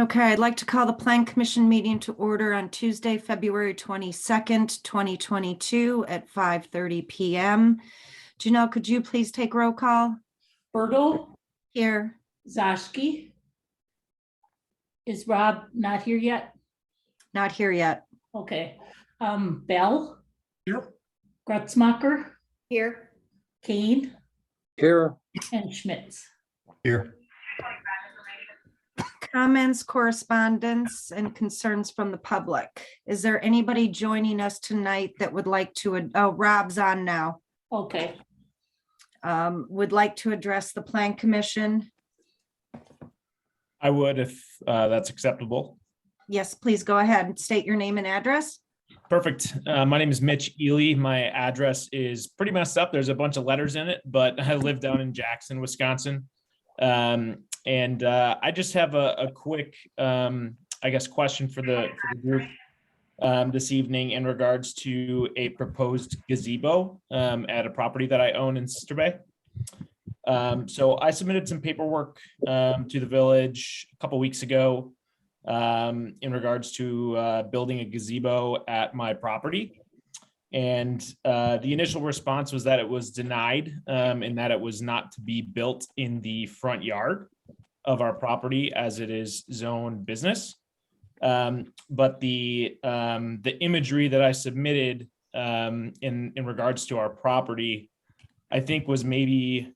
Okay, I'd like to call the Plan Commission meeting to order on Tuesday, February 22nd, 2022 at 5:30 p.m. Janelle, could you please take roll call? Bertle, Here. Zashki. Is Rob not here yet? Not here yet. Okay. Bell, Here. Gretzmacher, Here. Kane, Here. and Schmitz. Here. Comments, correspondence, and concerns from the public. Is there anybody joining us tonight that would like to, Rob's on now. Okay. Would like to address the Plan Commission? I would if that's acceptable. Yes, please go ahead and state your name and address. Perfect. My name is Mitch Ely. My address is pretty messed up. There's a bunch of letters in it, but I live down in Jackson, Wisconsin. And I just have a quick, I guess, question for the group this evening in regards to a proposed gazebo at a property that I own in Sister Bay. So I submitted some paperwork to the village a couple weeks ago in regards to building a gazebo at my property. And the initial response was that it was denied and that it was not to be built in the front yard of our property as it is zoned business. But the imagery that I submitted in regards to our property, I think was maybe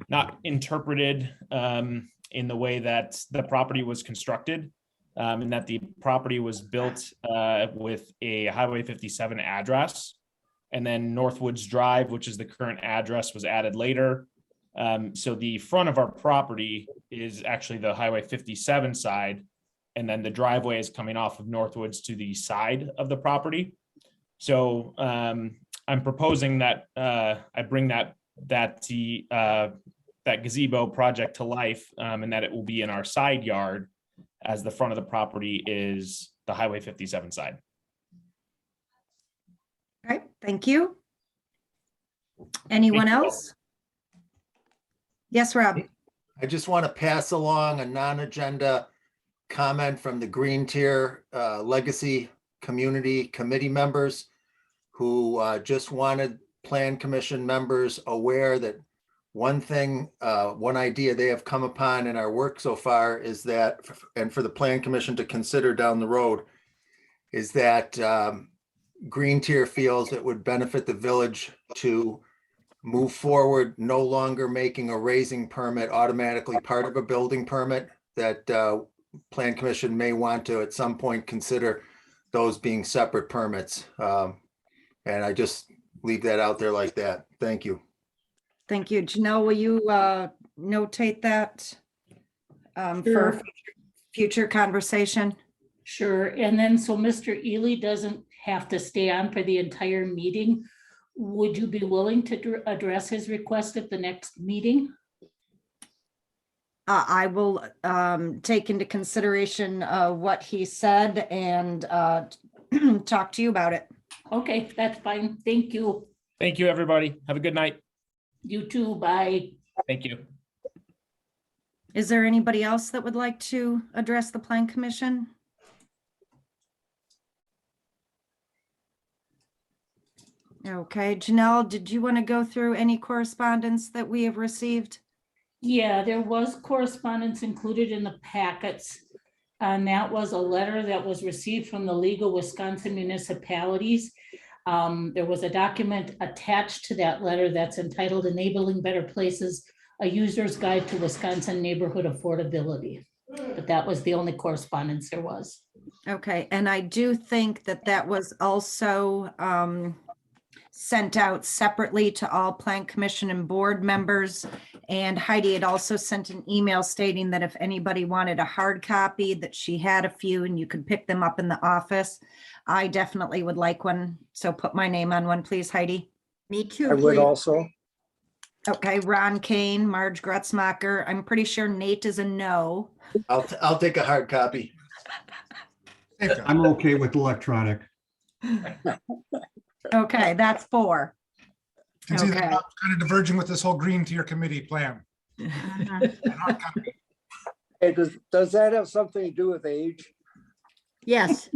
not interpreted in the way that the property was constructed, and that the property was built with a Highway 57 address, and then Northwoods Drive, which is the current address, was added later. So the front of our property is actually the Highway 57 side, and then the driveway is coming off of Northwoods to the side of the property. So I'm proposing that I bring that gazebo project to life, and that it will be in our side yard, as the front of the property is the Highway 57 side. All right, thank you. Anyone else? Yes, Rob. I just want to pass along a non-agenda comment from the Green Tier Legacy Community Committee members who just wanted Plan Commission members aware that one thing, one idea they have come upon in our work so far is that, and for the Plan Commission to consider down the road, is that Green Tier feels it would benefit the village to move forward, no longer making a raising permit automatically part of a building permit, that Plan Commission may want to at some point consider those being separate permits. And I just leave that out there like that. Thank you. Thank you. Janelle, will you notate that Sure. for future conversation? Sure. And then so Mr. Ely doesn't have to stay on for the entire meeting. Would you be willing to address his request at the next meeting? I will take into consideration what he said and talk to you about it. Okay, that's fine. Thank you. Thank you, everybody. Have a good night. You too. Bye. Thank you. Is there anybody else that would like to address the Plan Commission? Okay, Janelle, did you want to go through any correspondence that we have received? Yeah, there was correspondence included in the packets. And that was a letter that was received from the League of Wisconsin Municipalities. There was a document attached to that letter that's entitled Enabling Better Places, a User's Guide to Wisconsin Neighborhood Affordability. But that was the only correspondence there was. Okay, and I do think that that was also sent out separately to all Plan Commission and board members. And Heidi had also sent an email stating that if anybody wanted a hard copy, that she had a few and you could pick them up in the office. I definitely would like one. So put my name on one, please, Heidi. Me too. I would also. Okay, Ron Kane, Marge Gretzmacher. I'm pretty sure Nate is a no. I'll take a hard copy. I'm okay with electronic. Okay, that's 4. Can see that Okay. I'm kind of diverging with this whole Green Tier Committee plan. Hey, does that have something to do with age? Yes.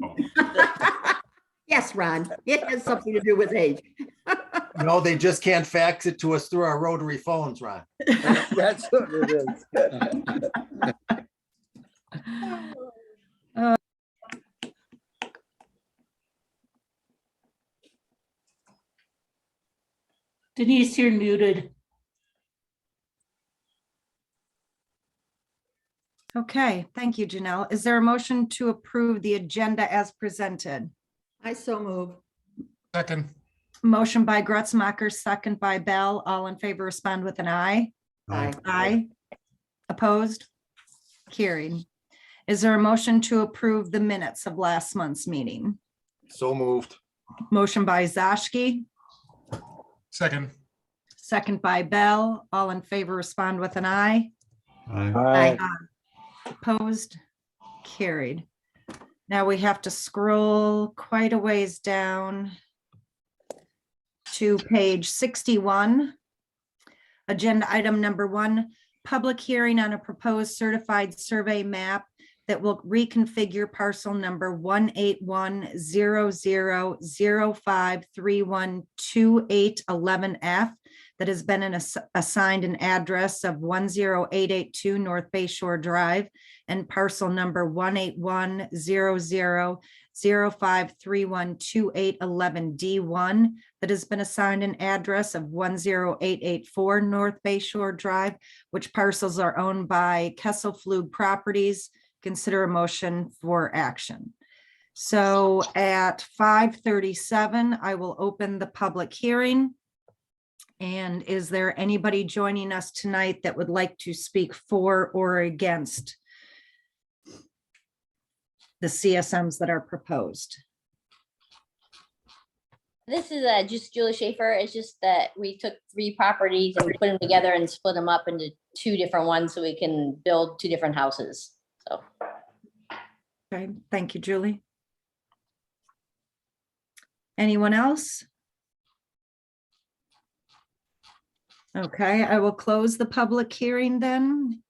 Yes, Ron, it has something to do with age. No, they just can't fax it to us through our rotary phones, Ron. That's what it is. Denise, you're muted. Okay, thank you, Janelle. Is there a motion to approve the agenda as presented? I so move. Second. Motion by Gretzmacher, second by Bell. All in favor, respond with an aye. Aye. Aye. Opposed? Carried. Is there a motion to approve the minutes of last month's meeting? So moved. Motion by Zashki, Second. second by Bell. All in favor, respond with an aye. Aye. Opposed? Carried. Now we have to scroll quite a ways down to page 61. Agenda item number 1, public hearing on a proposed certified survey map that will reconfigure parcel number 1810005312811F that has been assigned an address of 10882 North Bay Shore Drive, and parcel number 1810005312811D1 that has been assigned an address of 10884 North Bay Shore Drive, which parcels are owned by Kesselflug Properties. Consider a motion for action. So at 5:37, I will open the public hearing. And is there anybody joining us tonight that would like to speak for or against the CSMs that are proposed? This is just Julie Schaefer. It's just that we took 3 properties and we put them together and split them up into 2 different ones so we can build 2 different houses. So Okay, thank you, Julie. Anyone else? Okay, I will close the public hearing then.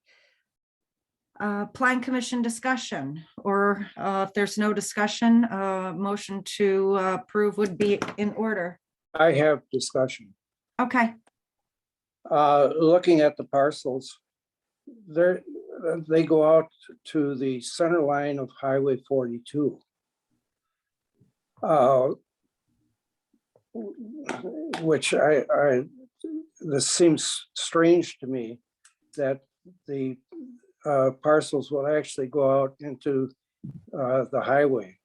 Plan Commission discussion, or if there's no discussion, motion to approve would be in order. I have discussion. Okay, Looking at the parcels, they go out to the center line of Highway 42. Which this seems strange to me that the parcels will actually go out into the highway.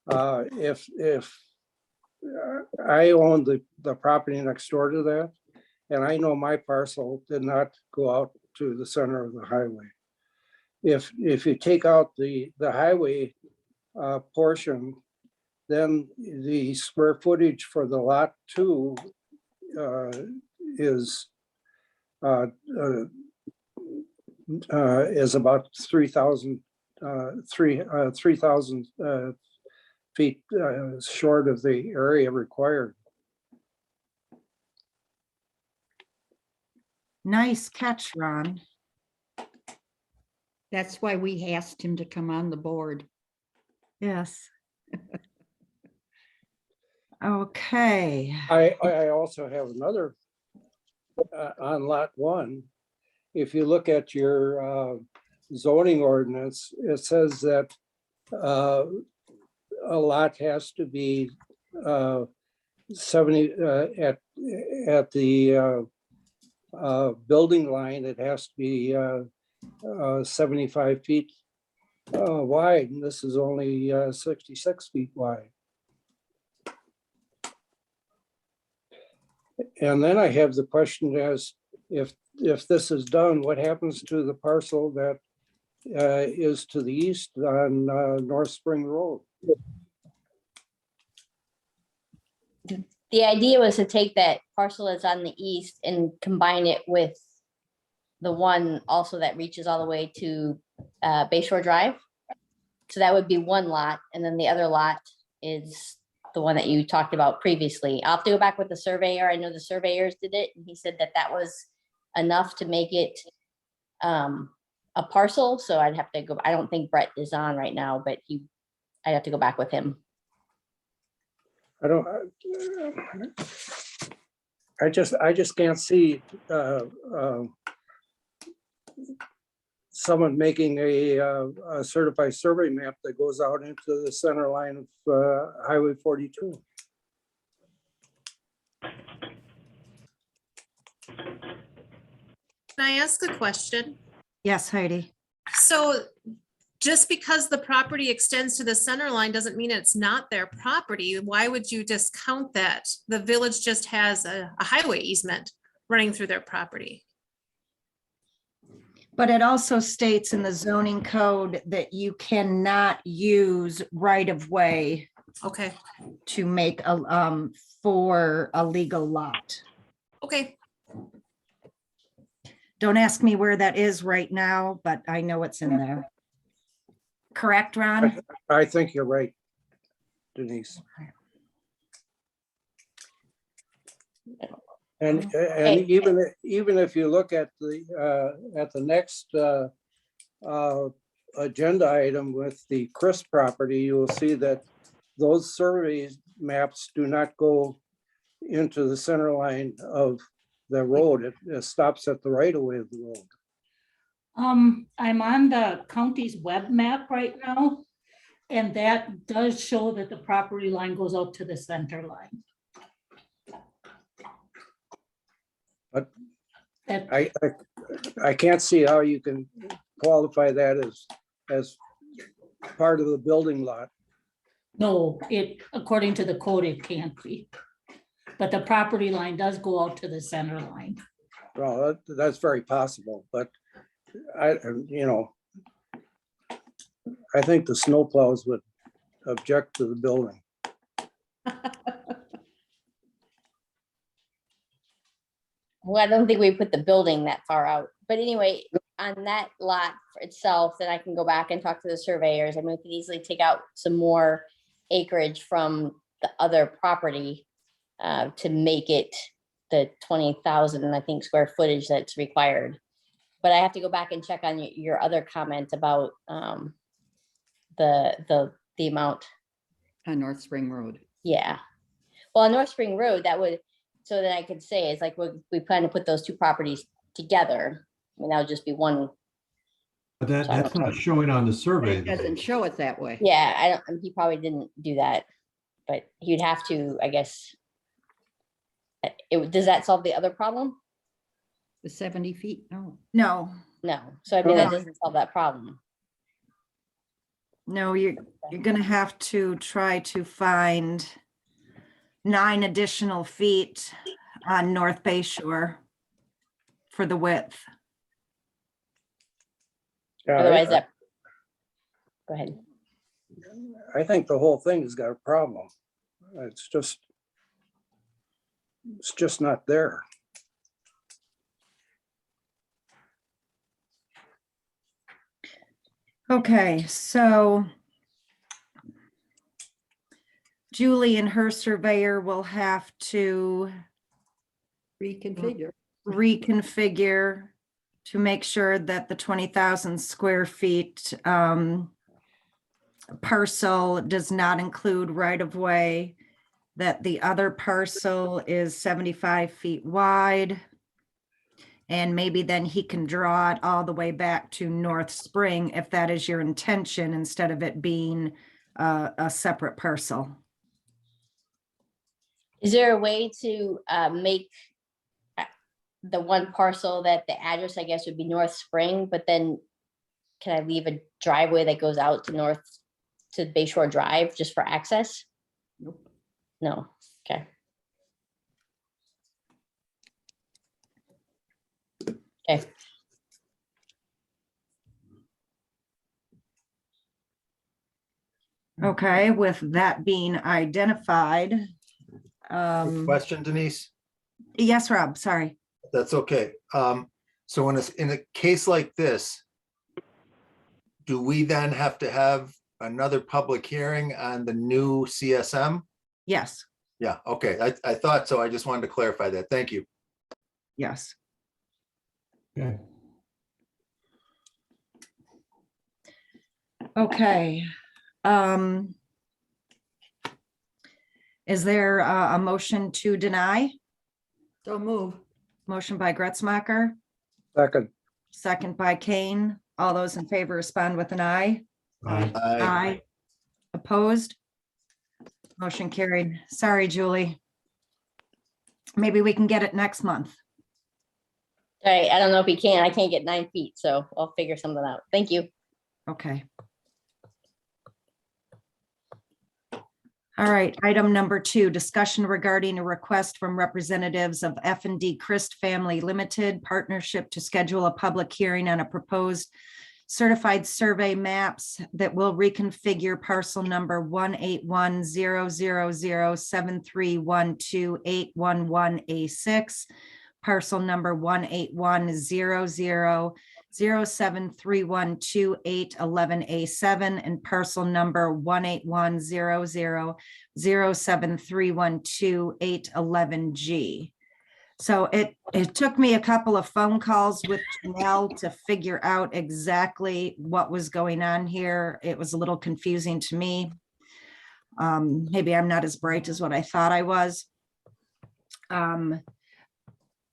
If I own the property next door to that, and I know my parcel did not go out to the center of the highway. If you take out the highway portion, then the square footage for the lot 2 is about 3,000 feet short of the area required. nice catch, Ron. That's why we asked him to come on the board. Yes. Okay, I also have another on lot 1. If you look at your zoning ordinance, it says that a lot has to be 70 at the building line. It has to be 75 feet wide, and this is only 66 feet wide. And then I have the question as if this is done, what happens to the parcel that is to the east on North Spring Road? the idea was to take that parcel that's on the east and combine it with the one also that reaches all the way to Bayshore Drive. So that would be one lot, and then the other lot is the one that you talked about previously. I'll have to go back with the surveyor. I know the surveyors did it, and he said that that was enough to make it a parcel, so I'd have to go, I don't think Brett is on right now, but I'd have to go back with him. I don't, I just can't see someone making a certified survey map that goes out into the center line of Highway 42. Can I ask a question? Yes, Heidi. So just because the property extends to the center line doesn't mean it's not their property. Why would you discount that? The village just has a highway easement running through their property. But it also states in the zoning code that you cannot use right of way Okay, to make a, for a legal lot. okay. Don't ask me where that is right now, but I know it's in there. Correct, Ron? I think you're right, Denise. And even if you look at the next agenda item with the Chris property, you will see that those survey maps do not go into the center line of the road. It stops at the right of way of the road. I'm on the county's web map right now, and that does show that the property line goes out to the center line. But That, I can't see how you can qualify that as part of the building lot. no, according to the code, it can't be. But the property line does go out to the center line. Well, that's very possible, but I think the snowplows would object to the building. Well, I don't think we put the building that far out, but anyway, on that lot itself, then I can go back and talk to the surveyors. I mean, we can easily take out some more acreage from the other property to make it the 20,000, I think, square footage that's required. But I have to go back and check on your other comment about the amount. On North Spring Road. Yeah. Well, on North Spring Road, that would, so then I could say, it's like, we plan to put those two properties together. I mean, that would just be one. But that's not showing on the survey. It doesn't show it that way. Yeah, I don't, he probably didn't do that, but you'd have to, I guess. Does that solve the other problem? The 70 feet, no. No, No. So I mean, that No. doesn't solve that problem. no, you're gonna have to try to find 9 additional feet on North Bay Shore for the width. Yeah, Otherwise that. Go ahead. I think the whole thing has got a problem. It's just not there. Okay, so Julie and her surveyor will have to Reconfigure. reconfigure to make sure that the 20,000 square feet parcel does not include right of way, that the other parcel is 75 feet wide. And maybe then he can draw it all the way back to North Spring if that is your intention, instead of it being a separate parcel. Is there a way to make the one parcel that the address, I guess, would be North Spring, but then can I leave a driveway that goes out to Bay Shore Drive just for access? Nope. No, okay. Okay. Okay, with that being identified. Question, Denise? Yes, Rob, sorry. That's okay. So in a case like this, do we then have to have another public hearing on the new CSM? Yes, Yeah, okay. I thought so. I just wanted to clarify that. Thank you. yes. Okay. Okay. Is there a motion to deny? So move. Motion by Gretzmacher, second, second by Kane. All those in favor respond with an aye. Aye. Opposed? Motion carried. Sorry, Julie. Maybe we can get it next month. All right, I don't know if he can. I can't get 9 feet, so I'll figure something out. Thank you. Okay. All right, item number 2, discussion regarding a request from representatives of F&D Christ Family Limited Partnership to schedule a public hearing on a proposed certified survey maps that will reconfigure parcel number 1810007312811A6, parcel number 1810007312811A7, and parcel number 1810007312811G. So it took me a couple of phone calls with Janelle to figure out exactly what was going on here. It was a little confusing to me. Maybe I'm not as bright as what I thought I was.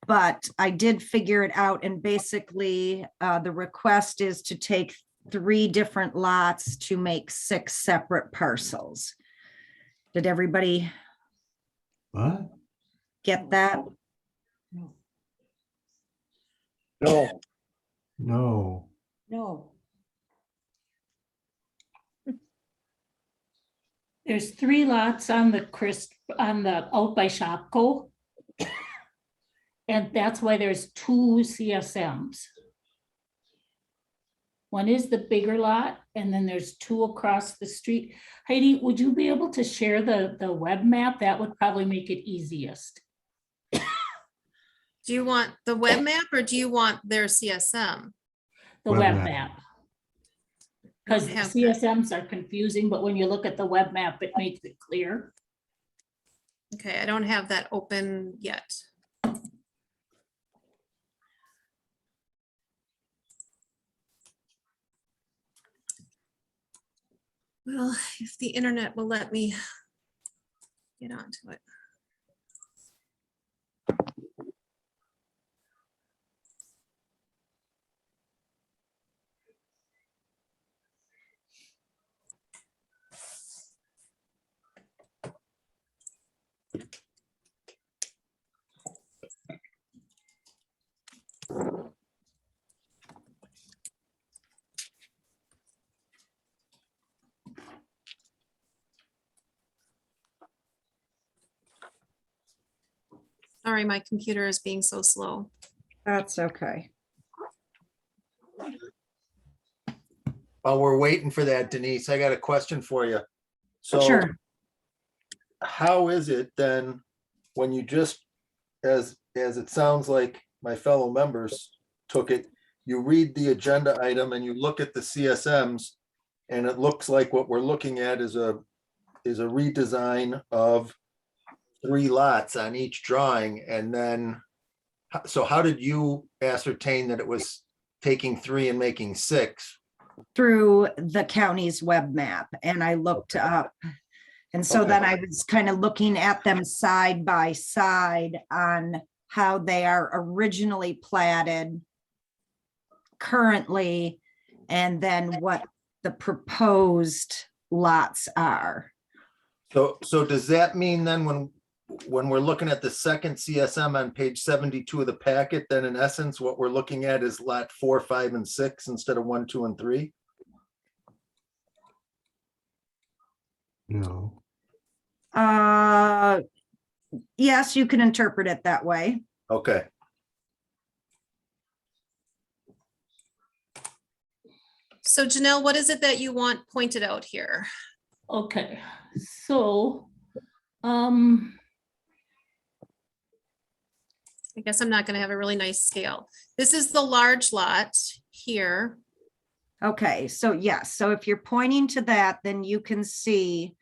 But I did figure it out, and basically the request is to take 3 different lots to make 6 separate parcels. Did everybody What? get that? no, No. No. There's 3 lots on the out by Shopko. And that's why there's 2 CSMs. One is the bigger lot, and then there's 2 across the street. Heidi, would you be able to share the web map? That would probably make it easiest. Do you want the web map or do you want their CSM? The Web web map. map. Because Have that. CSMs are confusing, but when you look at the web map, it makes it clear. Okay, I don't have that open yet. Well, if the internet will let me get onto it. Sorry, my computer is being so slow. That's okay. While we're waiting for that, Denise, I got a question for you. So Sure. how is it then when you just, as it sounds like my fellow members took it, you read the agenda item and you look at the CSMs, and it looks like what we're looking at is a redesign of 3 lots on each drawing, and then, so how did you ascertain that it was taking 3 and making 6? Through the county's web map, and I looked up. And so then I was kind of looking at them side by side on how they are originally platted currently, and then what the proposed lots are. So does that mean then when we're looking at the second CSM on page 72 of the packet, then in essence, what we're looking at is lot 4, 5, and 6 instead of 1, 2, and 3? No. Yes, you can interpret it that way. Okay. So Janelle, what is it that you want pointed out here? Okay, so, I guess I'm not gonna have a really nice scale. This is the large lot here. Okay, so yes, so if you're pointing to that, then you can see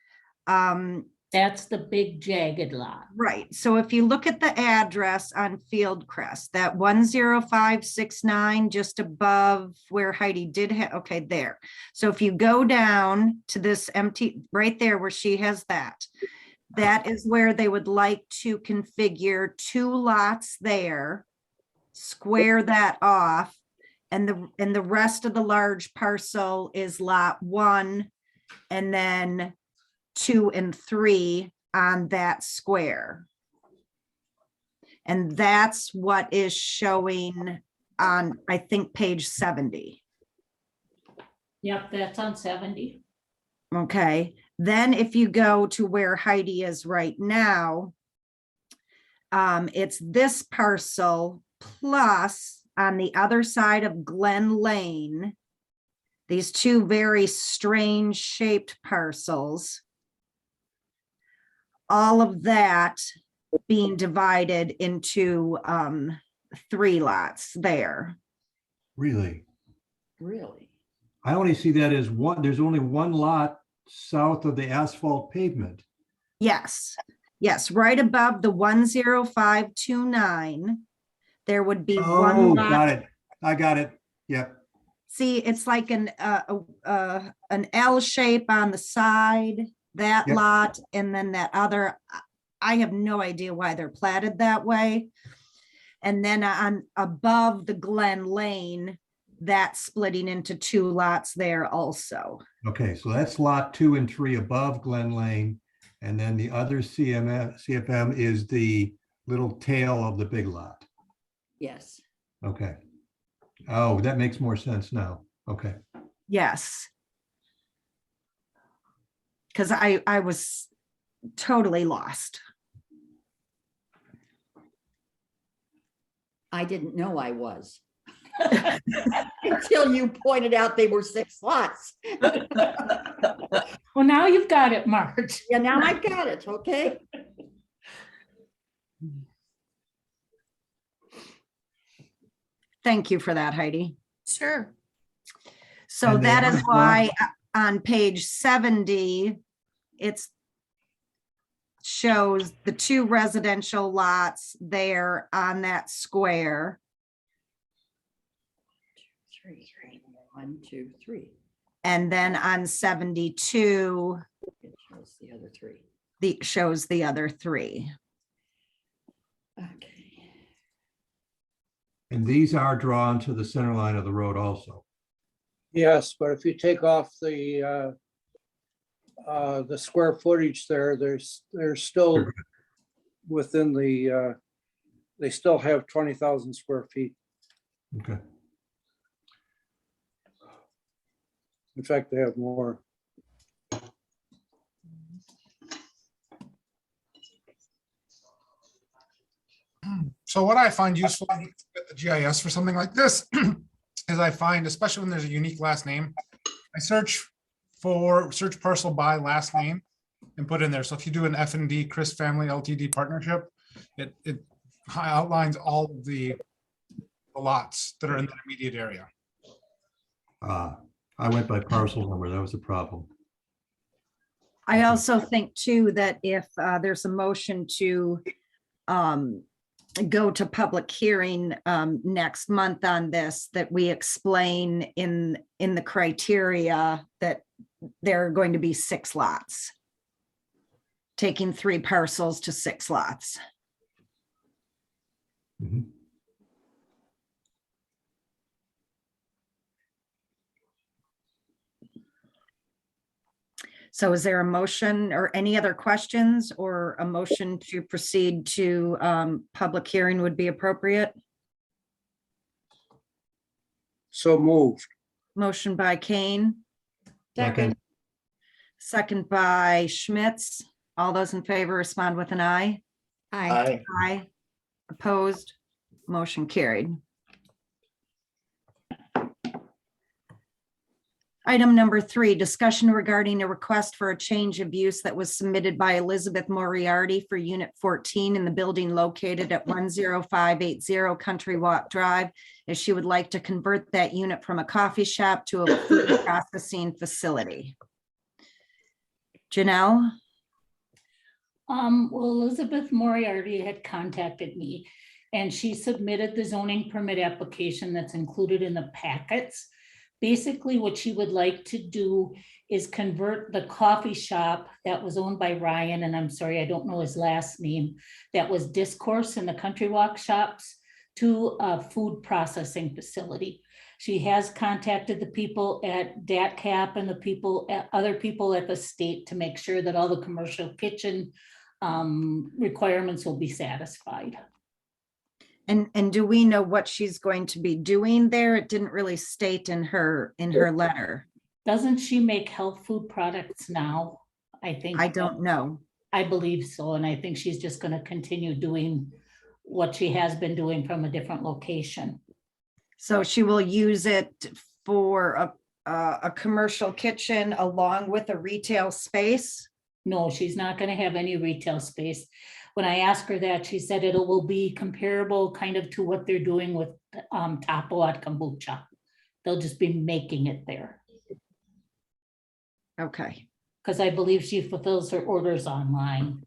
That's the big jagged lot. Right, so if you look at the address on Fieldcrest, that 10569, just above where Heidi did have, okay, there. So if you go down to this empty, right there where she has that, that is where they would like to configure 2 lots there, square that off, and the rest of the large parcel is lot 1, and then 2 and 3 on that square. And that's what is showing on, I think, page 70. Yep, that's on 70. Okay, then if you go to where Heidi is right now, it's this parcel plus on the other side of Glen Lane, these 2 very strange shaped parcels. All of that being divided into 3 lots there. Really? Really? I only see that as one, there's only one lot south of the asphalt pavement. Yes, yes, right above the 10529, there would be Oh, one lot. got it. I got it. Yep. See, it's like an L shape on the side, that Yep. lot, and then that other. I have no idea why they're platted that way. And then on above the Glen Lane, that's splitting into 2 lots there also. Okay, so that's lot 2 and 3 above Glen Lane. And then the other CFM is the little tail of the big lot. Yes. Okay. Oh, that makes more sense now. Okay. Yes. Because I was totally lost. I didn't know I was. Until you pointed out they were 6 lots. Well, now you've got it marked. Yeah, now I've got it, okay? Thank you for that, Heidi. Sure. So And that then is why on page 70, it's shows the 2 residential lots there on that square. 3, 1, 2, 3. And then on 72, It shows the other 3. shows the other 3. Okay. And these are drawn to the center line of the road also. Yes, but if you take off the square footage there, there's still within the, they still have 20,000 square feet. Okay. In fact, they have more. So what I find useful with the GIS for something like this is I find, especially when there's a unique last name, I search parcel by last name and put in there. So if you do an F&D Chris Family LTD partnership, it outlines all of the lots that are in the immediate area. I went by parcel number. That was the problem. I also think too that if there's a motion to go to public hearing next month on this, that we explain in the criteria that there are going to be 6 lots. Taking 3 parcels to 6 lots. Mhm. So is there a motion or any other questions, or a motion to proceed to public hearing would be appropriate? So moved. Motion by Kane, Second. second by Schmitz. All those in favor respond with an aye. Aye. Aye. Opposed, motion carried. Item number 3, discussion regarding a request for a change of use that was submitted by Elizabeth Moriarty for Unit 14 in the building located at 10580 Country Walk Drive, as she would like to convert that unit from a coffee shop to a food processing facility. Janelle? Well, Elizabeth Moriarty had contacted me and she submitted the zoning permit application that's included in the packets. Basically, what she would like to do is convert the coffee shop that was owned by Ryan, and I'm sorry, I don't know his last name, that was Discourse in the Country Walk shops, to a food processing facility. She has contacted the people at DATCAP and the people at other people at the state to make sure that all the commercial kitchen requirements will be satisfied. And do we know what she's going to be doing there? It didn't really state in her letter. Doesn't she make health food products now? I think. I don't know. I believe so, and I think she's just gonna continue doing what she has been doing from a different location. So she will use it for a commercial kitchen along with a retail space? No, she's not gonna have any retail space. When I asked her that, she said it will be comparable kind of to what they're doing with Tapo at Kombucha. They'll just be making it there, Okay, because I believe she fulfills her orders online.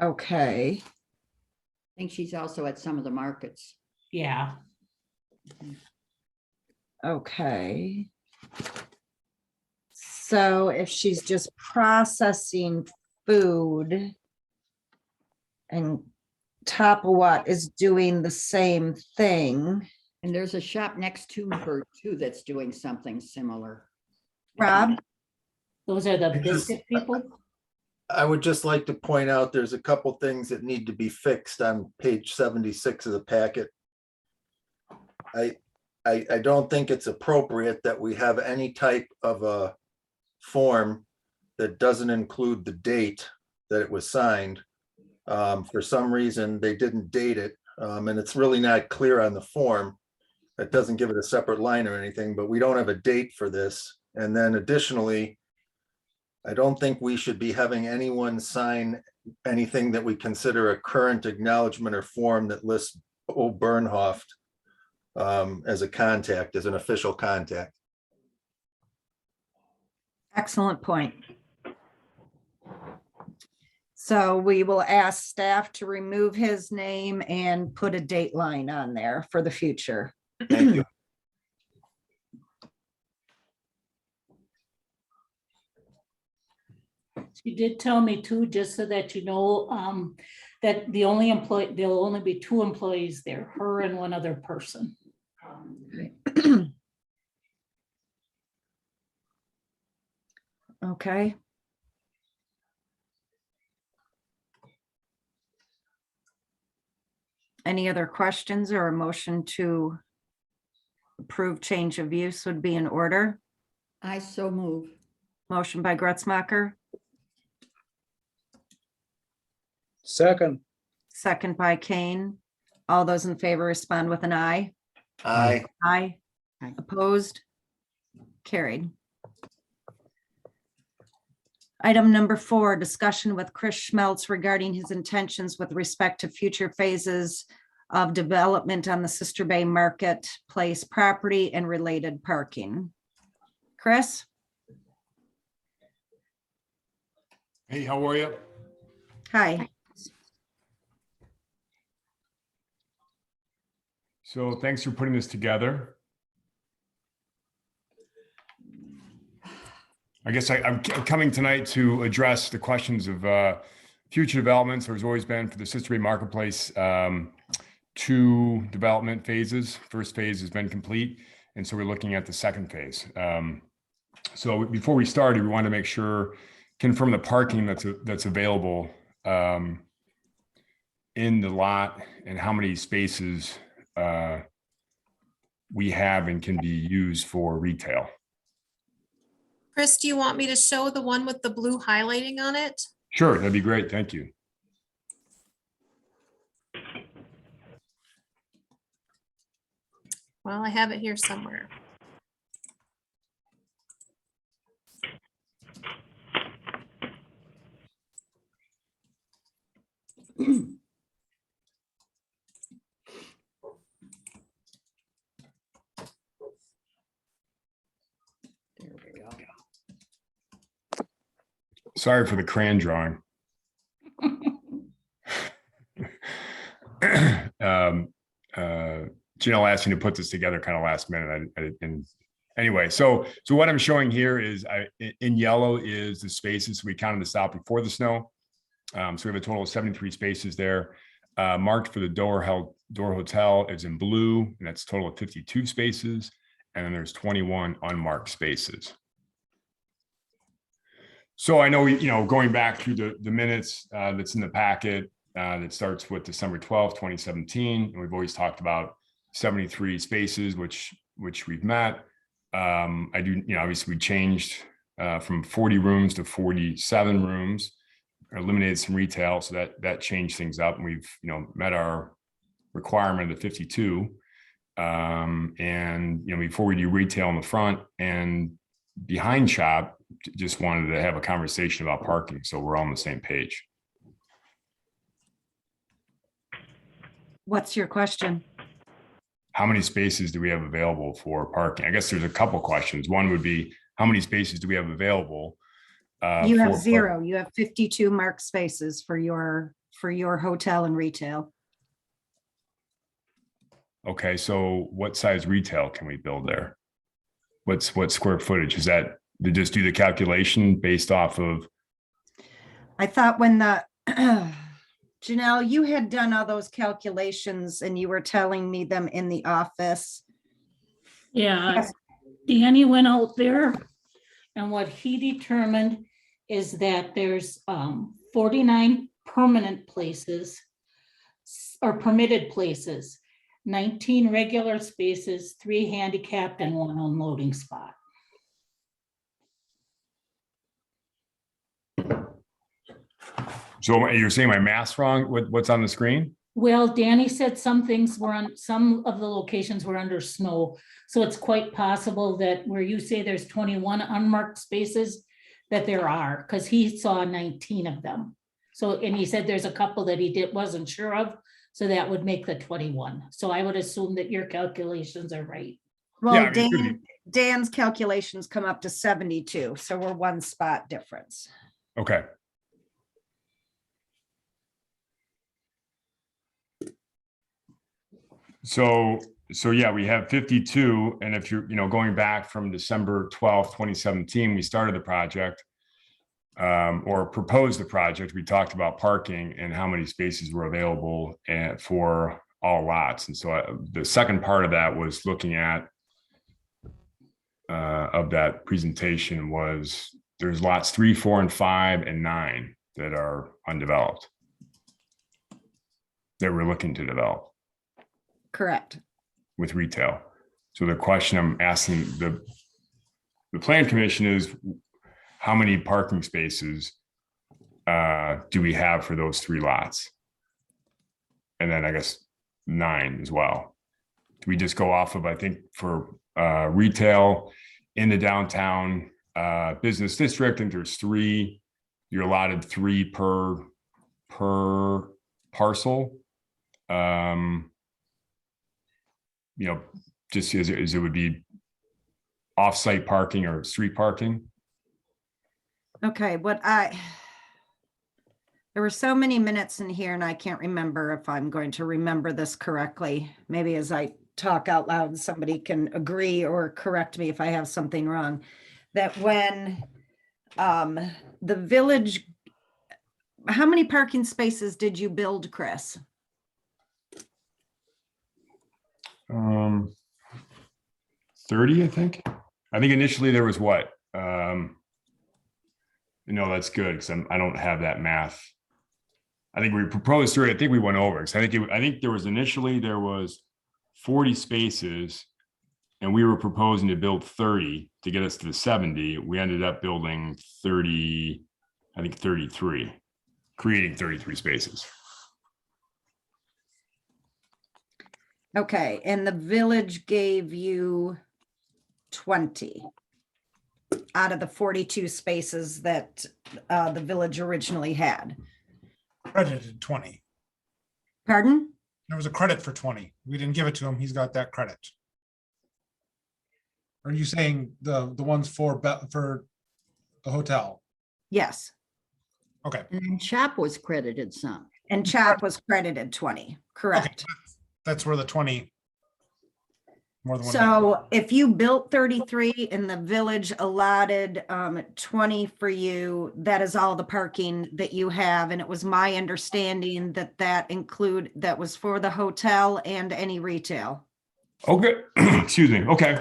okay. I think she's also at some of the markets. Yeah, Okay. So if she's just processing food and Tapawat is doing the same thing, And there's a shop next to her too that's doing something similar. Rob? those are the I just- biscuit people. I would just like to point out, there's a couple things that need to be fixed on page 76 of the packet. I don't think it's appropriate that we have any type of a form that doesn't include the date that it was signed. For some reason, they didn't date it, and it's really not clear on the form. It doesn't give it a separate line or anything, but we don't have a date for this. And then additionally, I don't think we should be having anyone sign anything that we consider a current acknowledgement or form that lists O. Bernhoft as a contact, as an official contact. Excellent point. So we will ask staff to remove his name and put a date line on there for the future. Thank you. She did tell me too, just so that you know, that the only employee, there'll only be 2 employees there, her and one other person. Okay. Any other questions or a motion to approve change of use would be in order? I so move. Motion by Gretzmacher, Second, second by Kane. All those in favor respond with an aye. Aye. Aye. Aye. Opposed? Carried. Item number 4, discussion with Chris Schmelz regarding his intentions with respect to future phases of development on the Sister Bay Marketplace property and related parking. Chris? Hey, how are you? Hi. So thanks for putting this together. I guess I'm coming tonight to address the questions of future developments. There's always been for the Sister Bay Marketplace 2 development phases. First phase has been complete, and so we're looking at the second phase. So before we started, we wanted to make sure, confirm the parking that's available in the lot and how many spaces we have and can be used for retail. Chris, do you want me to show the one with the blue highlighting on it? Sure, that'd be great. Thank you. Well, I have it here somewhere. There we go. Sorry for the crayon drawing. Janelle asked me to put this together kind of last minute. And anyway, so what I'm showing here is in yellow is the spaces. We counted this out before the snow. So we have a total of 73 spaces there. Marked for the Door Hotel is in blue, and that's a total of 52 spaces. And then there's 21 unmarked spaces. So I know, going back through the minutes that's in the packet that starts with December 12th, 2017, and we've always talked about 73 spaces, which we've met. I do, obviously we changed from 40 rooms to 47 rooms, eliminated some retail, so that changed things up, and we've met our requirement of 52. And before we do retail in the front and behind shop, just wanted to have a conversation about parking, so we're all on the same page. What's your question? How many spaces do we have available for parking? I guess there's a couple questions. One would be, how many spaces do we have available? You have for 0. You have 52 marked spaces for your hotel and retail. Okay, so what size retail can we build there? What square footage? Is that to just do the calculation based off of? I thought when Janelle, you had done all those calculations and you were telling me them in the office. Yeah, Yes. Danny went out there, and what he determined is that there's 49 permanent places or permitted places, 19 regular spaces, 3 handicapped, and 1 unloading spot. So you're saying my math's wrong? What's on the screen? Well, Danny said some things were on, some of the locations were under snow. So it's quite possible that where you say there's 21 unmarked spaces, that there are, because he saw 19 of them. So, and he said there's a couple that he wasn't sure of. So that would make the 21. So I would assume that your calculations are right. Well, Yeah, I mean, it could be. Dan's calculations come up to 72, so we're 1 spot difference. Okay. So yeah, we have 52. And if you're, going back from December 12th, 2017, we started the project or proposed the project. We talked about parking and how many spaces were available for all lots. And so the second part of that was looking at of that presentation was there's lots 3, 4, and 5, and 9 that are undeveloped that we're looking to develop. Correct. With retail. So the question I'm asking the plan commission is, how many parking spaces do we have for those 3 lots? And then I guess 9 as well. Do we just go off of, I think for retail in the downtown business district, and there's 3, you're allotted 3 per parcel. Just as it would be off-site parking or street parking. Okay, there were so many minutes in here and I can't remember if I'm going to remember this correctly. Maybe as I talk out loud, somebody can agree or correct me if I have something wrong. That when the village, how many parking spaces did you build, Chris? 30, I think. I think initially there was what? That's good because I don't have that math. I think we proposed 30. I think we went over because I think there was initially 40 spaces, and we were proposing to build 30 to get us to the 70. We ended up building 30, I think 33, creating 33 spaces. Okay, and the village gave you 20 out of the 42 spaces that the village originally had. Credited 20. Pardon? There was a credit for 20. We didn't give it to him. He's got that credit. Are you saying the ones for the hotel? Yes. Okay. And CHOP was credited some. And CHOP was credited 20, correct. that's where the 20. More than one. So if you built 33 and the village allotted 20 for you, that is all the parking that you have. And it was my understanding that that was for the hotel and any retail. Okay, excuse me. Okay.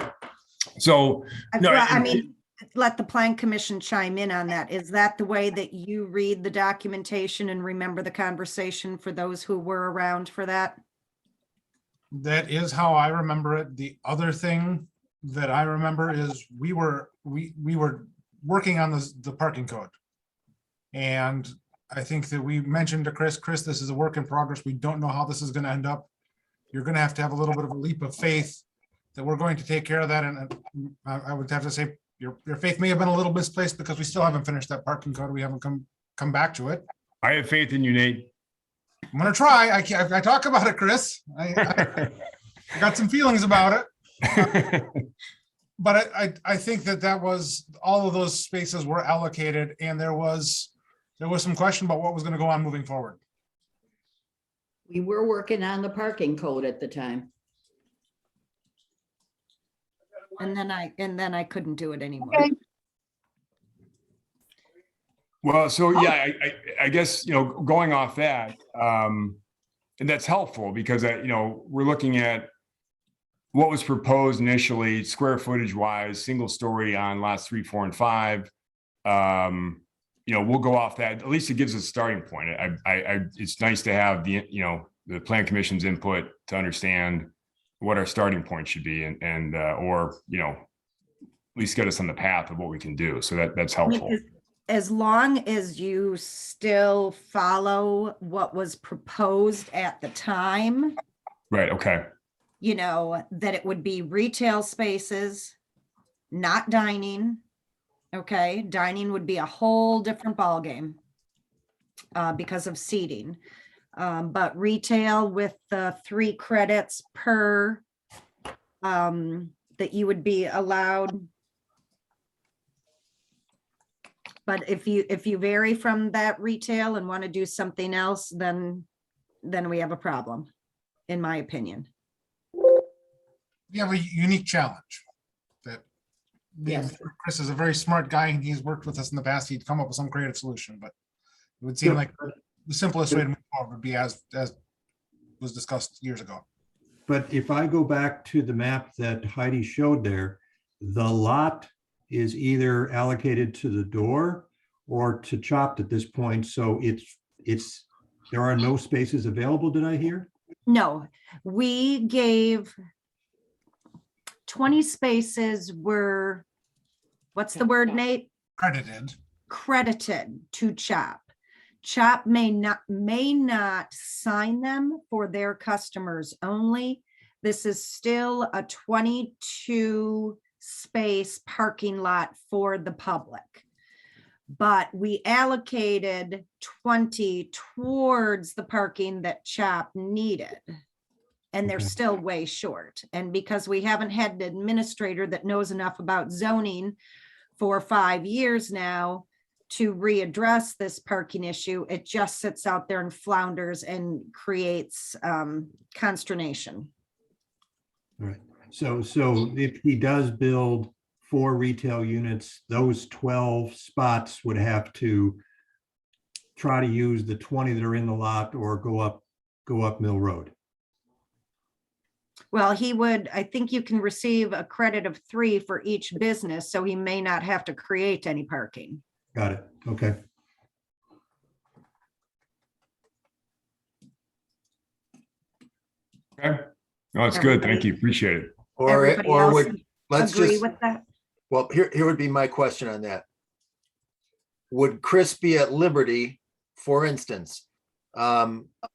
So, no, I mean, let the plan commission chime in on that. Is that the way that you read the documentation and remember the conversation for those who were around for that? That is how I remember it. The other thing that I remember is we were working on the parking code. And I think that we mentioned to Chris, this is a work in progress. We don't know how this is going to end up. You're going to have a little bit of a leap of faith that we're going to take care of that. And I would have to say your faith may have been a little misplaced because we still haven't finished that parking code. We haven't come back to it. I have faith in you, Nate. I'm gonna try. I talk about it, Chris. I got some feelings about it, but I think that was all of those spaces were allocated, and there was some question about what was going to go on moving forward. We were working on the parking code at the time. And then I couldn't do it anymore. Okay. Well, so yeah, I guess, going off that, and that's helpful because, we're looking at what was proposed initially, square footage wise, single story on lots 3, 4, and 5. We'll go off that. At least it gives us a starting point. It's nice to have the plan commission's input to understand what our starting point should be and or at least get us on the path of what we can do. So that's helpful. As long as you still follow what was proposed at the time. Right. Okay. That it would be retail spaces, not dining. Okay. Dining would be a whole different ballgame because of seating. But retail with the 3 credits per that you would be allowed. But if you vary from that retail and want to do something else, then we have a problem, in my opinion. We have a unique challenge that Yes. Chris is a very smart guy and he's worked with us in the past. He'd come up with some creative solution, but it would seem like the simplest way to move forward would be as was discussed years ago. But if I go back to the map that Heidi showed there, the lot is either allocated to the door or to Chopped at this point. So there are no spaces available, did I hear? No, we gave 20 spaces were, what's the word, Nate? Credited to Chop. Chop may not sign them for their customers only. This is still a 22 space parking lot for the public. But we allocated 20 towards the parking that Chop needed. And they're Okay. still way short. And because we haven't had an administrator that knows enough about zoning for 5 years now to readdress this parking issue, it just sits out there and flounders and creates consternation. All right. So if he does build 4 retail units, those 12 spots would have to try to use the 20 that are in the lot or go up Mill Road. Well, I think you can receive a credit of 3 for each business, so he may not have to create any parking. Got it. Okay. Okay. No, it's good. Thank you. Appreciate it. Everybody Or else would, let's agree just, with that? well, here would be my question on that. Would Chris be at liberty, for instance,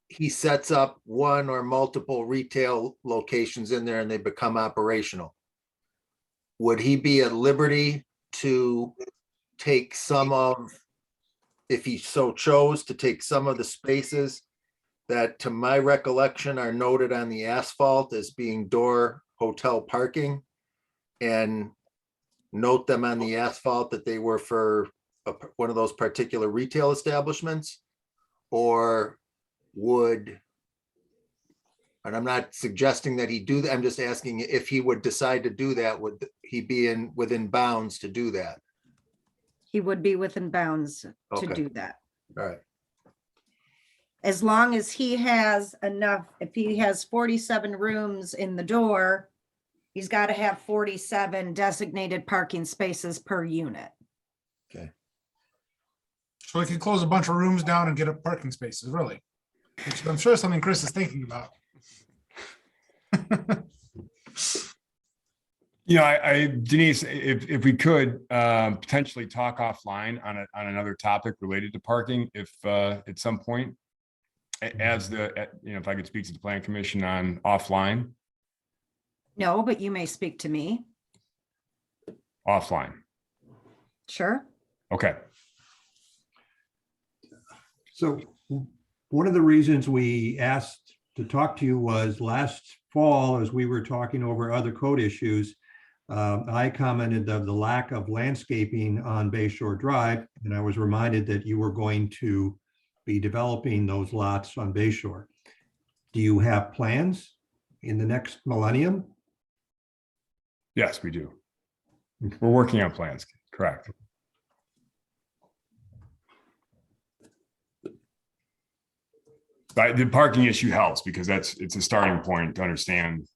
he sets up one or multiple retail locations in there and they become operational? Would he be at liberty to take some of, if he so chose, to take some of the spaces that, to my recollection, are noted on the asphalt as being door hotel parking, and note them on the asphalt that they were for one of those particular retail establishments? Or would And I'm not suggesting that he do that. I'm just asking if he would decide to do that, would he be within bounds to do that? He would be within bounds to Okay. do that. All right. As long as he has enough, if he has 47 rooms in the door, he's got to have 47 designated parking spaces per unit. Okay. So we could close a bunch of rooms down and get up parking spaces, really. Which I'm sure is something Chris is thinking about. You know, I Denise, if we could potentially talk offline on another topic related to parking, if at some point, as if I could speak to the plan commission on offline. No, but you may speak to me. Offline. Sure. Okay. So one of the reasons we asked to talk to you was last fall, as we were talking over other code issues, I commented of the lack of landscaping on Bay Shore Drive, and I was reminded that you were going to be developing those lots on Bay Shore. Do you have plans in the next millennium? Yes, we do. We're working on plans, correct. But the parking issue helps because it's a starting point to understand,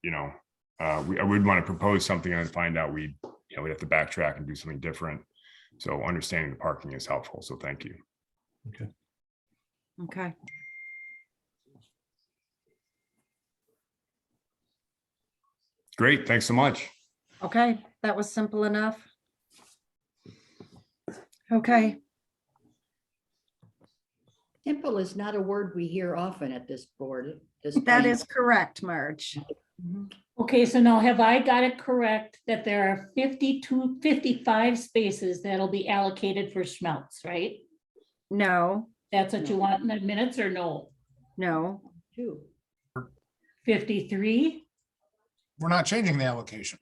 I would want to propose something and find out we'd have to backtrack and do something different. So understanding the parking is helpful. So thank you. Okay. Okay. Great. Thanks so much. Okay, that was simple enough. Okay, Simple is not a word we hear often at this board. that is correct, Marge. Okay, so now have I got it correct that there are 55 spaces that'll be allocated for Schmelz, right? No, That's what you want in the minutes or no? no, 53? We're not changing the allocation.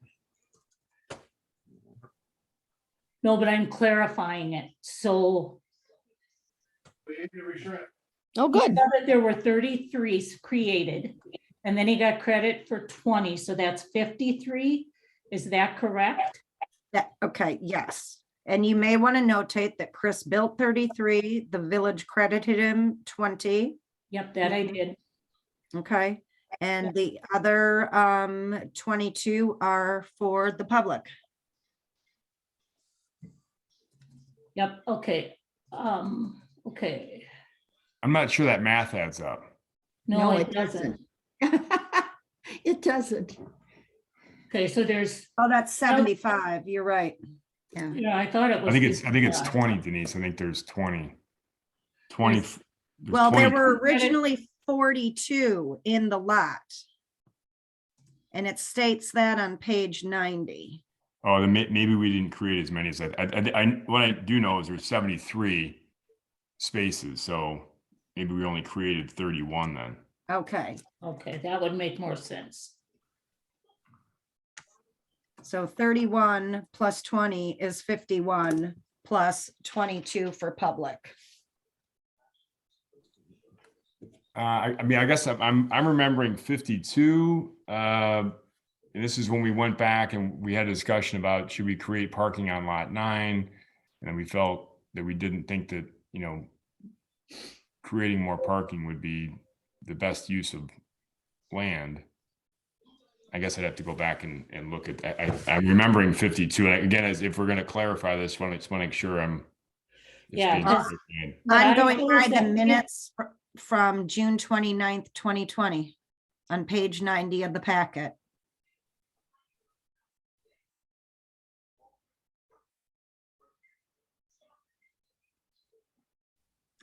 No, but I'm clarifying it. So Oh, he good. said that there were 33 created, and then he got credit for 20, so that's 53. Is that correct? okay, yes. And you may want to notate that Chris built 33, the village credited him 20, Yep, that I did. okay? And the other 22 are for the public. Yep, okay. Okay. I'm not sure that math adds up. No, it doesn't. It doesn't. Okay, so there's, Oh, that's 75, you're right. Yeah. yeah, I thought it was. I think it's 55. 20, Denise. I think there's 20. 20. There's- there's Well, 20. there were originally 42 in the lot. And it states that on page 90. Oh, then maybe we didn't create as many as that. What I do know is there's 73 spaces, so maybe we only created 31 then. Okay, Okay, that would make more sense. so 31 plus 20 is 51 plus 22 for public. I mean, I guess I'm remembering 52. And this is when we went back and we had a discussion about should we create parking on lot 9, and we felt that we didn't think that creating more parking would be the best use of land. I guess I'd have to go back and look at that. I'm remembering 52. And again, as if we're going to clarify this, just want to make sure it's Yeah, being just- understood. But I'm I going suppose by the that- minutes from June 29th, 2020 on page 90 of the packet.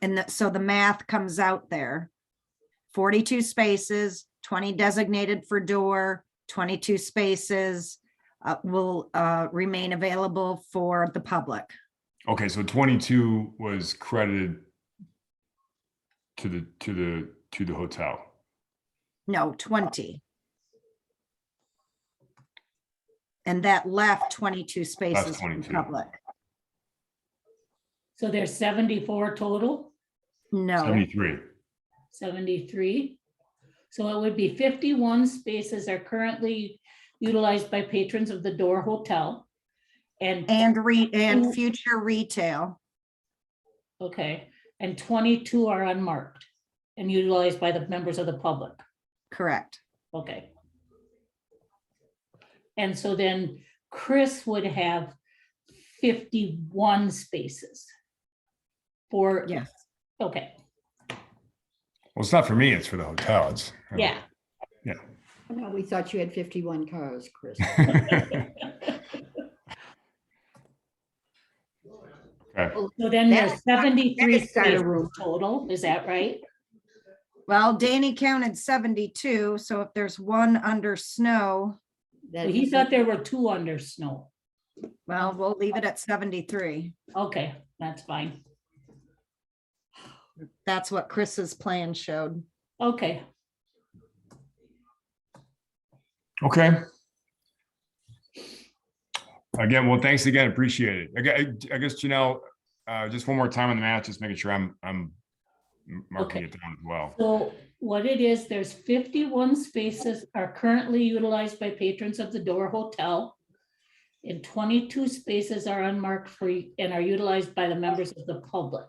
And so the math comes out there. 42 spaces, 20 designated for door, 22 spaces will remain available for the public. Okay, so 22 was credited to the hotel. No, 20. And that left 22 spaces for the 22. public. So there's 74 total, No, 73. 73. So it would be 51 spaces are currently utilized by patrons of the Door Hotel. And, And future retail. okay, and 22 are unmarked and utilized by the members of the public. Correct. Okay. And so then Chris would have 51 spaces for, Yes. okay, Well, it's not for me, it's for the hotel. It's. yeah. Well, we thought you had 51 cars, Chris. Okay. So then there's 73 That's got a spaces room. total, is that right? Well, Danny counted 72, so if there's one under snow, Well, he thought there were 2 under snow. well, we'll leave it at 73. Okay, that's fine. That's what Chris's plan showed. Okay, Okay. Again, well, thanks again. Appreciate it. I guess, Janelle, just one more time on the match, just making sure I'm marking Okay. it down as well. so what it is, there's 51 spaces are currently utilized by patrons of the Door Hotel. And 22 spaces are unmarked and are utilized by the members of the public.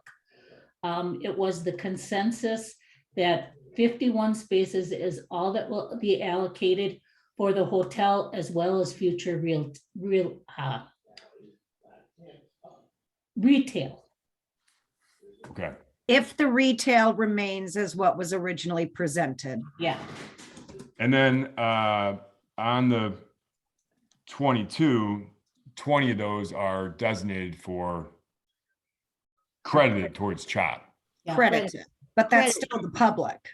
It was the consensus that 51 spaces is all that will be allocated for the hotel as well as future retail. Okay. If the retail remains as what was originally presented. Yeah, And then on the 22, 20 of those are designated for credited towards CHOP. Yeah. Credited, but that's Credit. still the public.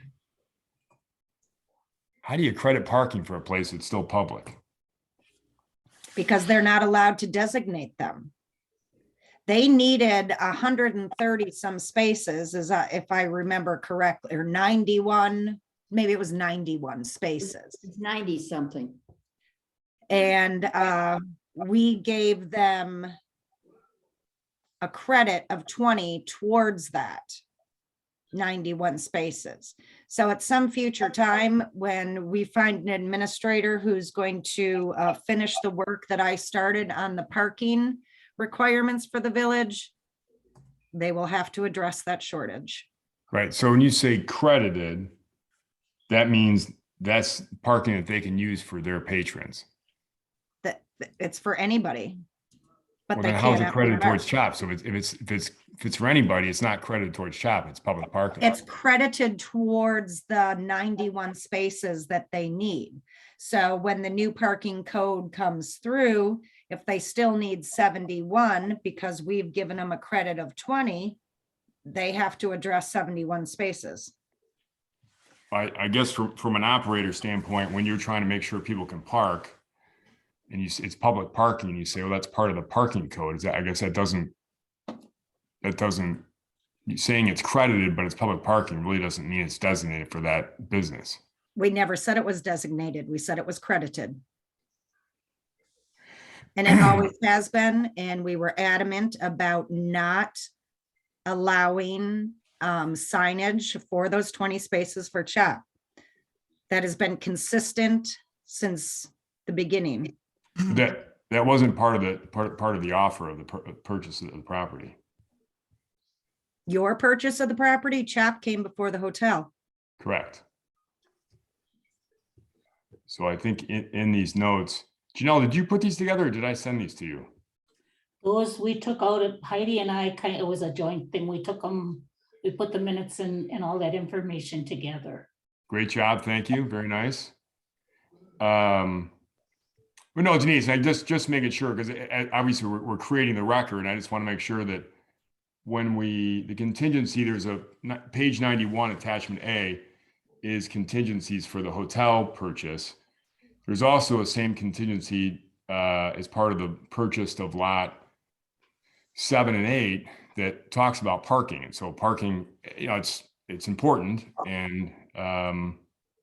How do you credit parking for a place that's still public? Because they're not allowed to designate them. They needed 130 some spaces, if I remember correctly, or 91, maybe it was 91 spaces. It's 90 something. And we gave them a credit of 20 towards that 91 spaces. So at some future time, when we find an administrator who's going to finish the work that I started on the parking requirements for the village, they will have to address that shortage. Right. So when you say credited, that means that's parking that they can use for their patrons. That it's for anybody. But Well, they then how's can't it credited have towards CHOP? So if it's for anybody, it's not credited towards CHOP. It's public parking. It's credited towards the 91 spaces that they need. So when the new parking code comes through, if they still need 71, because we've given them a credit of 20, they have to address 71 spaces. I guess from an operator standpoint, when you're trying to make sure people can park and it's public parking, and you say, well, that's part of the parking code. Is that, I guess that doesn't, saying it's credited, but it's public parking really doesn't mean it's designated for that business. We never said it was designated. We said it was credited. And it always has been, and we were adamant about not allowing signage for those 20 spaces for CHOP. That has been consistent since the beginning. That wasn't part of the offer of the purchase of the property. Your purchase of the property, CHOP came before the hotel. Correct. So I think in these notes, Janelle, did you put these together or did I send these to you? those we took out, Heidi and I it was a joint thing. We took them, we put the minutes and all that information together. Great job. Thank you. Very nice. But no, Denise, I just making sure, because obviously we're creating the record, and I just want to make sure that when the contingency, there's a page 91 attachment A is contingencies for the hotel purchase. There's also a same contingency as part of the purchase of lot 7 and 8 that talks about parking. And so parking, it's important, and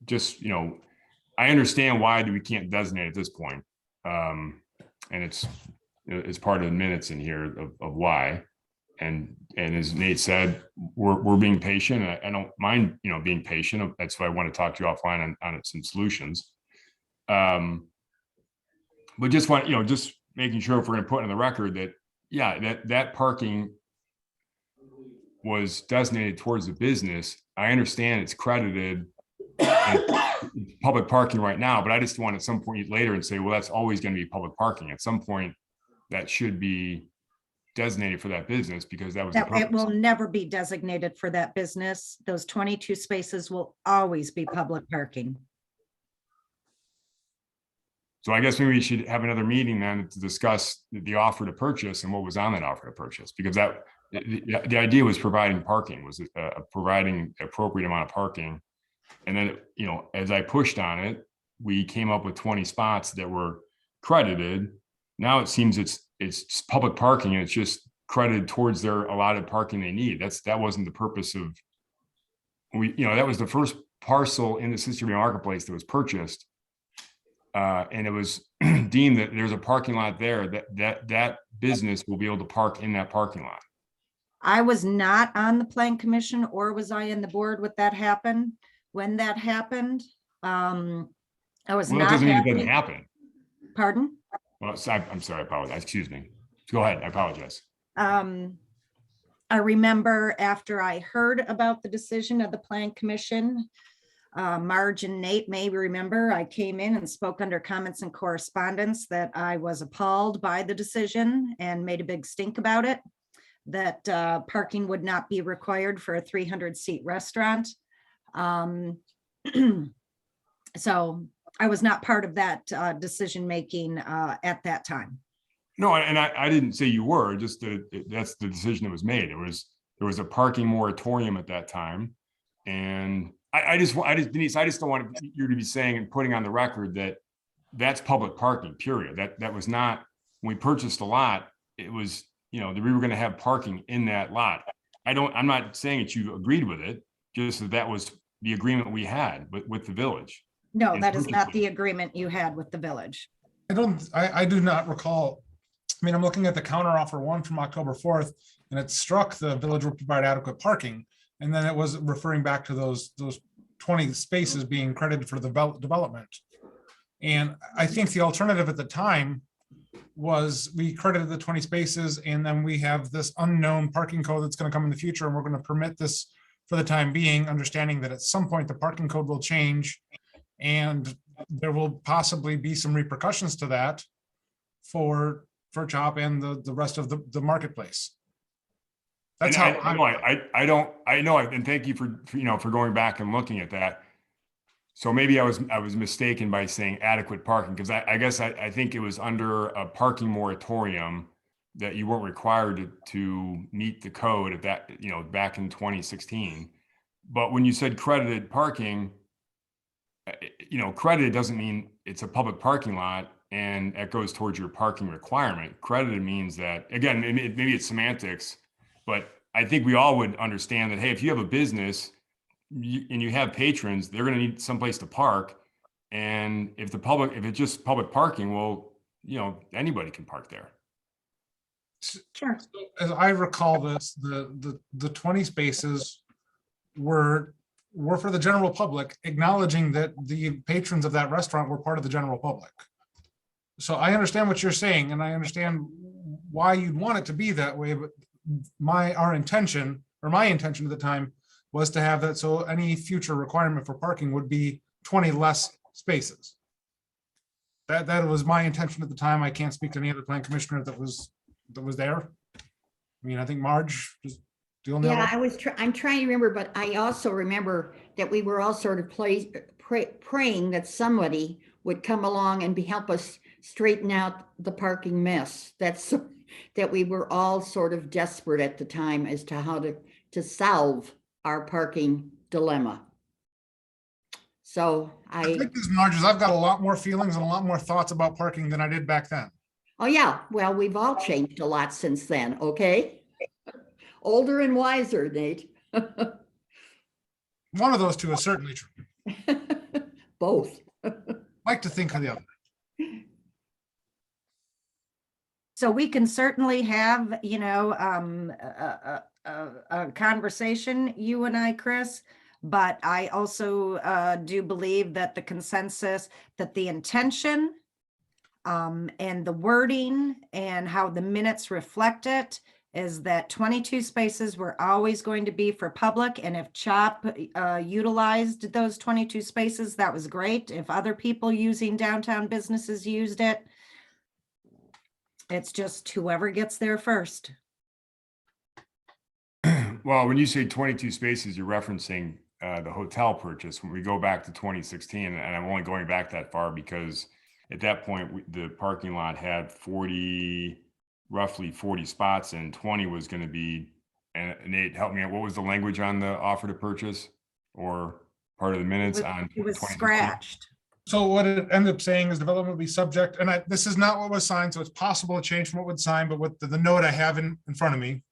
just, I understand why we can't designate at this point. And it's part of the minutes in here of why. And as Nate said, we're being patient. I don't mind, being patient. That's why I want to talk to you offline on some solutions. But just just making sure if we're going to put in the record that, yeah, that parking was designated towards the business. I understand it's credited public parking right now, but I just want at some point later and say, well, that's always going to be public parking. At some point, that should be designated for that business because that was the It purpose. will never be designated for that business. Those 22 spaces will always be public parking. So I guess maybe we should have another meeting then to discuss the offer to purchase and what was on that offer to purchase, because the idea was providing parking, was providing appropriate amount of parking. And then, as I pushed on it, we came up with 20 spots that were credited. Now it seems it's public parking and it's just credited towards their allotted parking they need. That wasn't the purpose of, that was the first parcel in the Sister Marketplace that was purchased. And it was deemed that there's a parking lot there that business will be able to park in that parking lot. I was not on the plan commission, or was I in the board when that happened? I was Well, that not doesn't mean it happy. doesn't happen. Pardon? Well, I'm sorry, I apologize. Excuse me. Go ahead. I apologize. I remember after I heard about the decision of the plan commission, Marge and Nate may remember, I came in and spoke under comments and correspondence that I was appalled by the decision and made a big stink about it, that parking would not be required for a 300-seat restaurant. So I was not part of that decision-making at that time. No, and I didn't say you were, just that's the decision that was made. There was a parking moratorium at that time. And Denise, I just don't want you to be saying and putting on the record that that's public parking, period. That was not, when we purchased a lot, it was, that we were going to have parking in that lot. I'm not saying that you agreed with it, just that was the agreement we had with the village. No, that is not the agreement you had with the village. I do not recall. I mean, I'm looking at the counter offer one from October 4th, and it struck the village will provide adequate parking. And then it was referring back to those 20 spaces being credited for the development. And I think the alternative at the time was we credited the 20 spaces, and then we have this unknown parking code that's going to come in the future, and we're going to permit this for the time being, understanding that at some point the parking code will change and there will possibly be some repercussions to that for CHOP and the rest of the marketplace. That's how I know, and thank you for going back and looking at that. So maybe I was mistaken by saying adequate parking, because I guess I think it was under a parking moratorium that you weren't required to meet the code at that, back in 2016. But when you said credited parking, credited doesn't mean it's a public parking lot and that goes towards your parking requirement. Credited means that, again, maybe it's semantics, but I think we all would understand that, hey, if you have a business and you have patrons, they're going to need someplace to park. And if it's just public parking, well, anybody can park there. Sure. As I recall this, the 20 spaces were for the general public, acknowledging that the patrons of that restaurant were part of the general public. So I understand what you're saying, and I understand why you'd want it to be that way, but my intention at the time was to have that, so any future requirement for parking would be 20 less spaces. That was my intention at the time. I can't speak to any other plan commissioner that was there. I mean, I think Marge was doing that. Yeah, I'm trying to remember, but I also remember that we were all sort of praying that somebody would come along and help us straighten out the parking mess. That we were all sort of desperate at the time as to how to solve our parking dilemma. So I think these Marges, I've got a lot more feelings and a lot more thoughts about parking than I did back then. Oh yeah, well, we've all changed a lot since then, okay? Older and wiser, Nate. One of those two is certainly true. Both. Like to think of the other. So we can certainly have, a conversation, you and I, Chris. But I also do believe that the consensus, that the intention and the wording and how the minutes reflect it is that 22 spaces were always going to be for public. And if CHOP utilized those 22 spaces, that was great. If other people using downtown businesses used it, it's just whoever gets there first. Well, when you say 22 spaces, you're referencing the hotel purchase. When we go back to 2016, and I'm only going back that far because at that point, the parking lot had roughly 40 spots, and 20 was going to be, and Nate, help me out. What was the language on the offer to purchase or part of the minutes on? It was 2016? scratched. So what it ended up saying is development will be subject, and this is not what was signed, so it's possible to change from what was signed, but what the note I have in front of me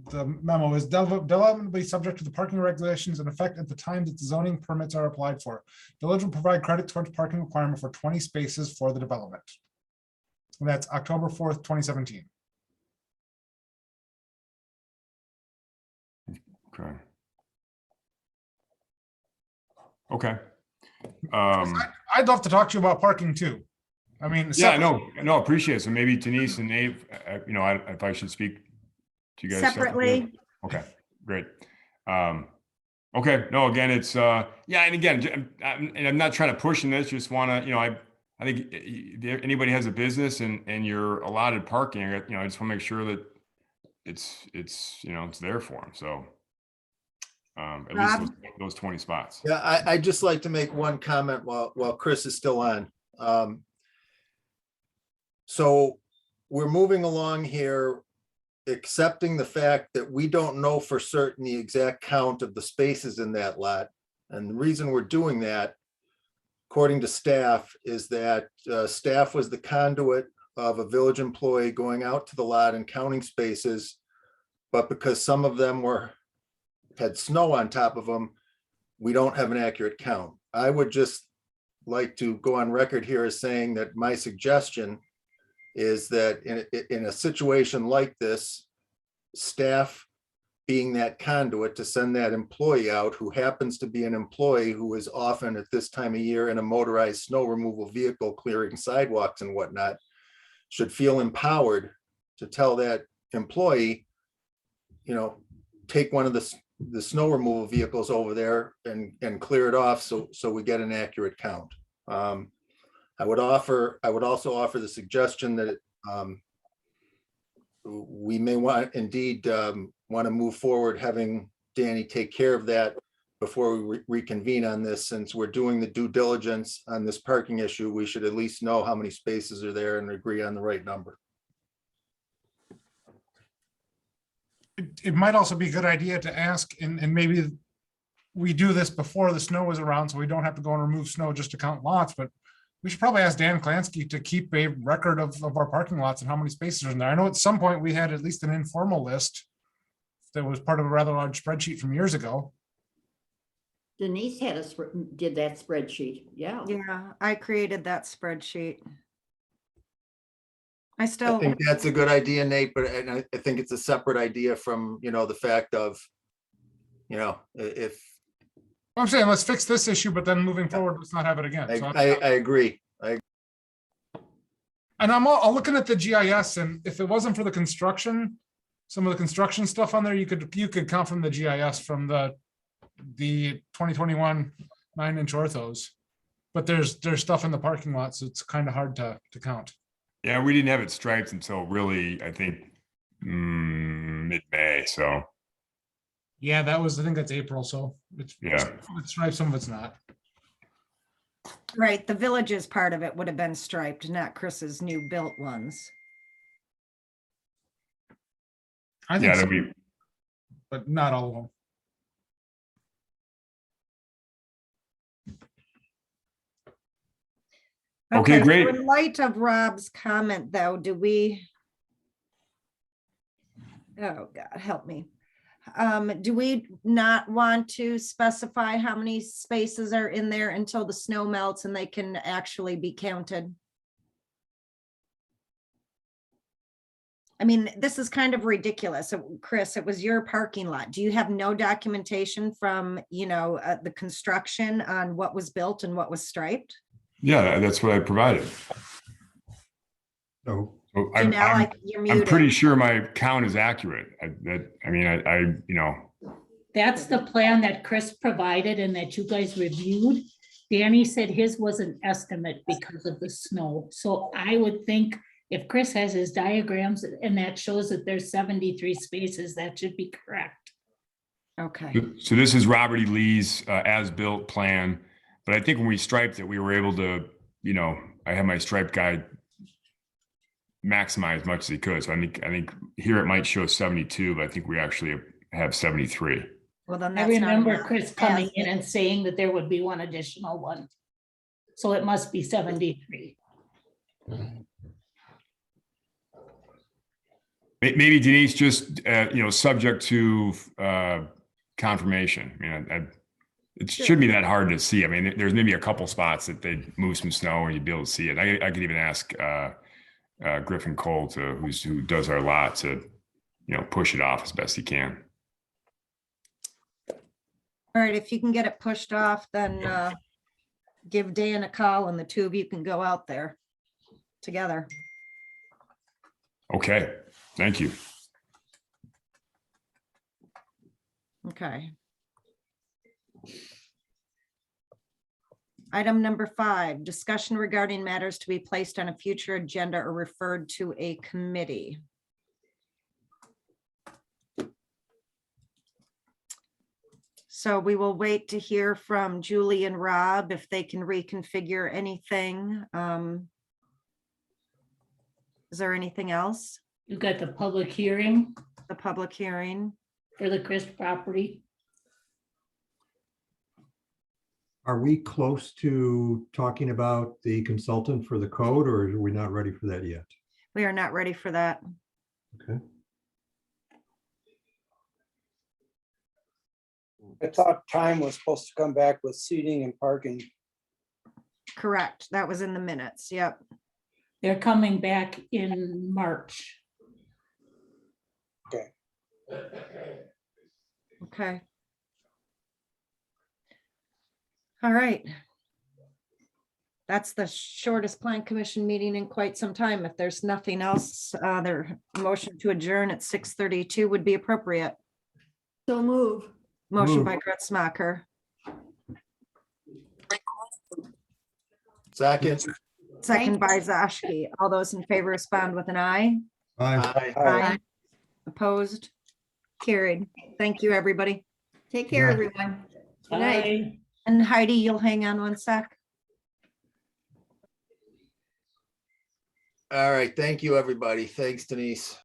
the memo is development will be subject to the parking regulations in effect at the time that the zoning permits are applied for. Village will provide credit towards parking requirement for 20 spaces for the development. And that's October 4th, 2017. Okay. Okay. I'd love to talk to you about parking too. I mean, Yeah, no, appreciate it. So maybe Denise and Nate, if I should speak to you guys Separately. Okay, great. Okay, no, again, it's yeah, and again, I'm not trying to push in this. Just want to, I think if anybody has a business and you're allotted parking, I just want to make sure that it's there for them. So at least those 20 spots. Yeah, I'd just like to make one comment while Chris is still on. So we're moving along here, accepting the fact that we don't know for certain the exact count of the spaces in that lot. And the reason we're doing that, according to staff, is that staff was the conduit of a village employee going out to the lot and counting spaces. But because some of them had snow on top of them, we don't have an accurate count. I would just like to go on record here as saying that my suggestion is that in a situation like this, staff being that conduit to send that employee out, who happens to be an employee who is often at this time of year in a motorized snow removal vehicle clearing sidewalks and whatnot, should feel empowered to tell that employee, take one of the snow removal vehicles over there and clear it off so we get an accurate count. I would also offer the suggestion that we may want to move forward, having Danny take care of that before we reconvene on this. Since we're doing the due diligence on this parking issue, we should at least know how many spaces are there and agree on the right number. It might also be a good idea to ask, and maybe we do this before the snow is around, so we don't have to go and remove snow just to count lots, but we should probably ask Dan Klansky to keep a record of our parking lots and how many spaces are in there. I know at some point we had at least an informal list that was part of a rather large spreadsheet from years ago. Denise did that spreadsheet. Yeah. Yeah, I created that spreadsheet. I I still, think that's a good idea, Nate, but I think it's a separate idea from, the fact of, if I'm saying let's fix this issue, but then moving forward, let's not have it again. So I agree. And I'm looking at the GIS, and if it wasn't for the construction, some of the construction stuff on there, you could count from the GIS from the 2021 9-inch orthos. But there's stuff in the parking lot, so it's kind of hard to count. Yeah, we didn't have it striped until really, I think, mid-May. So Yeah, I think that's April, so it's striped, some of it's not. right, the village's part of it would have been striped, not Chris's new built ones. I think so, that'd be but not all of them. Okay, so great. In light of Rob's comment, though, do we? Oh, God, help me. Do we not want to specify how many spaces are in there until the snow melts and they can actually be counted? I mean, this is kind of ridiculous. So, Chris, it was your parking lot. Do you have no documentation from, the construction on what was built and what was striped? Yeah, that's what I provided. So So I'm, Janelle, you're I'm pretty muted. sure my count is accurate. That's the plan that Chris provided and that you guys reviewed. Danny said his was an estimate because of the snow. So I would think if Chris has his diagrams and that shows that there's 73 spaces, that should be correct. Okay, So this is Robert E. Lee's as-built plan, but I think when we striped it, we were able to, I had my stripe guy maximize as much as he could. So I think here it might show 72, but I think we actually have 73. well, then I that's not remember enough. Chris coming in and saying that there would be one additional one. So it must be 73. Maybe Denise, just, subject to confirmation. I mean, it shouldn't be that hard to see. I mean, there's maybe a couple spots that they move some snow and you'd be able to see it. I could even ask Griffin Cole who does our lot to, push it off as best he can. All right, if you can get it pushed off, then give Dan a call and the two of you can go out there together. Okay, thank you. Okay. Item number 5, discussion regarding matters to be placed on a future agenda or referred to a committee. So we will wait to hear from Julie and Rob if they can reconfigure anything. Is there anything else? You got the public hearing The public hearing? for the Chris property. are we close to talking about the consultant for the code, or are we not ready for that yet? We are not ready for that. Okay. I thought time was supposed to come back with seating and parking. Correct. That was in the minutes. Yep. They're coming back in March. Okay. All right. That's the shortest plan commission meeting in quite some time. If there's nothing else, their motion to adjourn at 6:32 would be appropriate. So move. Motion Move. by Gretzmacher, Second. second by Zashki. All those in favor respond with an aye. Aye. Aye. Opposed? Carried. Thank you, everybody. Take care, Yeah. everyone. Good night. Bye. And Heidi, you'll hang on one sec. All right. Thank you, everybody. Thanks, Denise.